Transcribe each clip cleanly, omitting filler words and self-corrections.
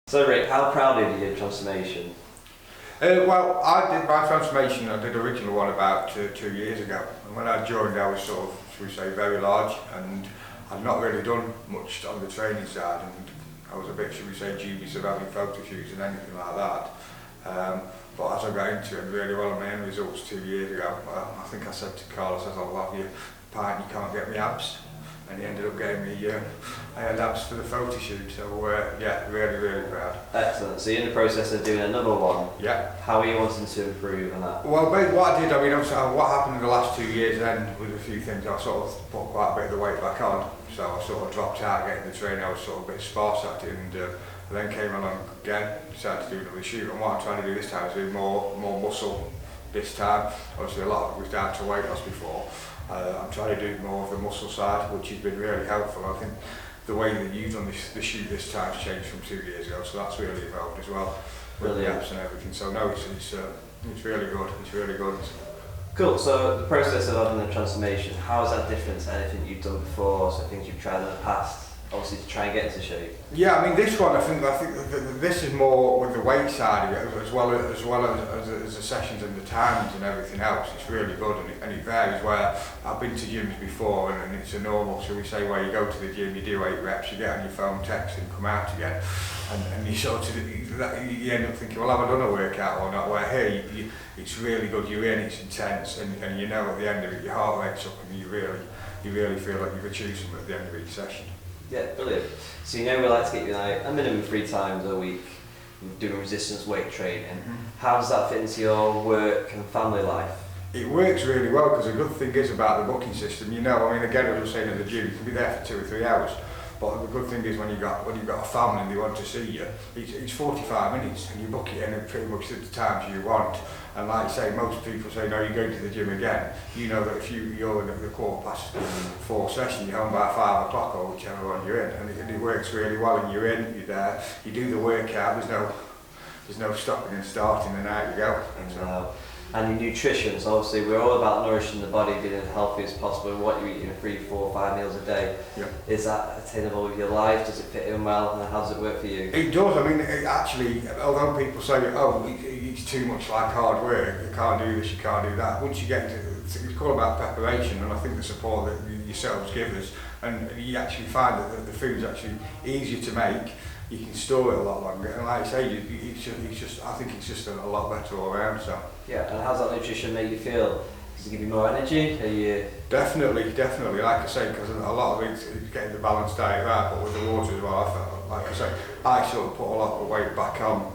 So Rick, how proud are you of your transformation? Well, I did my transformation, I did the original one about 2 years ago. And when I joined, I was sort of, should we say, very large, and I'd not really done much on the training side, and I was a bit, should we say, dubious of having photo shoots and anything like that. But as I got into it really well, my end results 2 years ago, I think I said to Carl, I said, I'll have you pint, you can't get me abs. And he ended up getting me, I had abs for the photo shoot, so yeah, really proud. Excellent. So you're in the process of doing another one. Yeah. How are you wanting to improve on that? Well, what I did, I mean, obviously, what happened in the last 2 years then was a few things. I sort of put quite a bit of the weight back on, so I sort of dropped out getting the training. I was sort of a bit sparse at it, and I then came along again, decided to do another shoot. And what I'm trying to do this time is do more muscle this time. Obviously, a lot of it was down to weight loss before. I'm trying to do more of the muscle side, which has been really helpful. I think the way that you've done the shoot this time has changed from 2 years ago, so that's really evolved as well with the abs and everything. So no, it's really good. It's really good. Cool. So the process of having the transformation, how is that different to anything you've done before? So things you've tried in the past, obviously to try and get into shape. Yeah, I mean this one, I think this is more with the weight side of it, as well as the sessions and the times and everything else. It's really good, and it varies. Where I've been to gyms before, and it's a normal, shall we say, where you go to the gym, you do 8 reps, you get on your phone, text, and come out again, and you sort of you end up thinking, well, have I done a workout or not? Where here, it's really good. You're in, it's intense, and you know at the end of it, your heart rate's up, and you really feel like you've achieved something at the end of each session. Yeah, brilliant. So you know we like to get you like a minimum 3 times a week doing resistance weight training. How does that fit into your work and family life? It works really well, because the good thing is about the booking system, I mean, again, as I was saying at the gym, you can be there for 2 or 3 hours. But the good thing is when you've got a family and they want to see you, it's 45 minutes and you book it in pretty much at the times you want. And like I say, most people say, no, you're going to the gym again. You know that if you're in the 4:15 session, you're home by 5 o'clock or whichever one you're in, and it works really well. And you're in, you're there, you do the workout. There's no stopping and starting, and out you go. So. And your nutrition, so obviously we're all about nourishing the body, being as healthy as possible, and what you're eating 3, 4, 5 meals a day. Yeah. Is that attainable with your life? Does it fit in well, and how does it work for you? It does. I mean, actually, although people say, oh, it's too much like hard work, you can't do this, you can't do that. Once you get into it's all about preparation, and I think the support that yourselves give us, and you actually find that the food's actually easier to make. You can store it a lot longer, and like I say, I think it's just a lot better all around. So yeah, and how's that nutrition make you feel? Does it give you more energy? Are you... Definitely. Like I say, because a lot of it is getting the balanced diet right, but with the water as well. I felt, like I say, I sort of put a lot of weight back on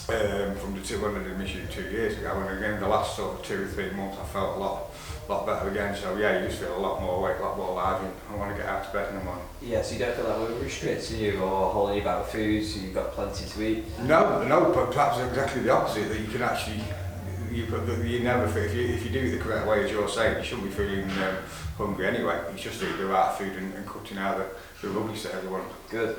from the 200 in my shoot 2 years ago, and again the last sort of 2 or 3 months I felt a lot better again. So yeah, you just feel a lot more awake, a lot more alive, and I want to get out of bed in the morning. Yeah, so you don't feel like we're restricting you or holding you back with food, so you've got plenty to eat? No, but perhaps exactly the opposite, that you can actually, you never feel, if you do it the correct way as you're saying, you shouldn't be feeling hungry anyway. It's just eating the right food and cutting out the rubbish that everyone. Good.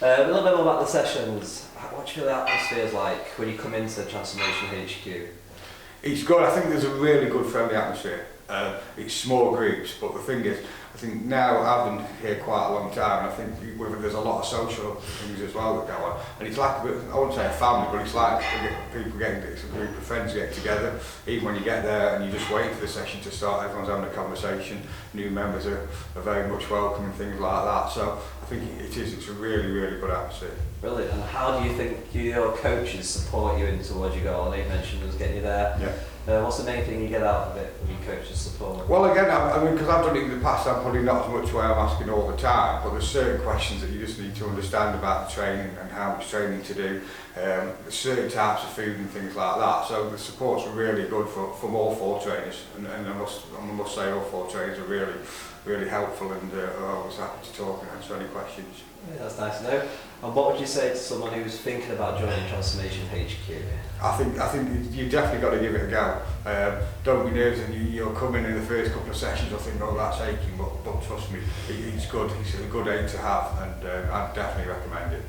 A little bit more about the sessions. What do you feel the atmosphere is like when you come into the Transformation HQ? It's good. I think there's a really good friendly atmosphere. It's small groups, but the thing is, I think now I've been here quite a long time, and I think there's a lot of social things as well that go on. And it's like a bit, I wouldn't say a family, but it's like people getting, it's a group of friends get together. Even when you get there and you just wait for the session to start, everyone's having a conversation. New members are very much welcome and things like that. So I think it's a really good atmosphere. Brilliant. And how do you think your coaches support you in towards your goal? I know you mentioned us getting you there. Yeah. What's the main thing you get out of it from your coach's support? Well, again, I mean, because I've done it in the past, I'm probably not as much where I'm asking all the time, but there's certain questions that you just need to understand about the training and how much training to do. There's certain types of food and things like that. So the support's really good from all 4 trainers, and I must say all 4 trainers are really helpful, and are always happy to talk and answer any questions. Yeah, that's nice to know. And what would you say to someone who's thinking about joining Transformation HQ? I think you definitely got to give it a go. Don't be nervous, and you'll come in the first couple of sessions. You'll think, oh, that's aching, but trust me, it's good. It's a good aid to have, and I'd definitely recommend it.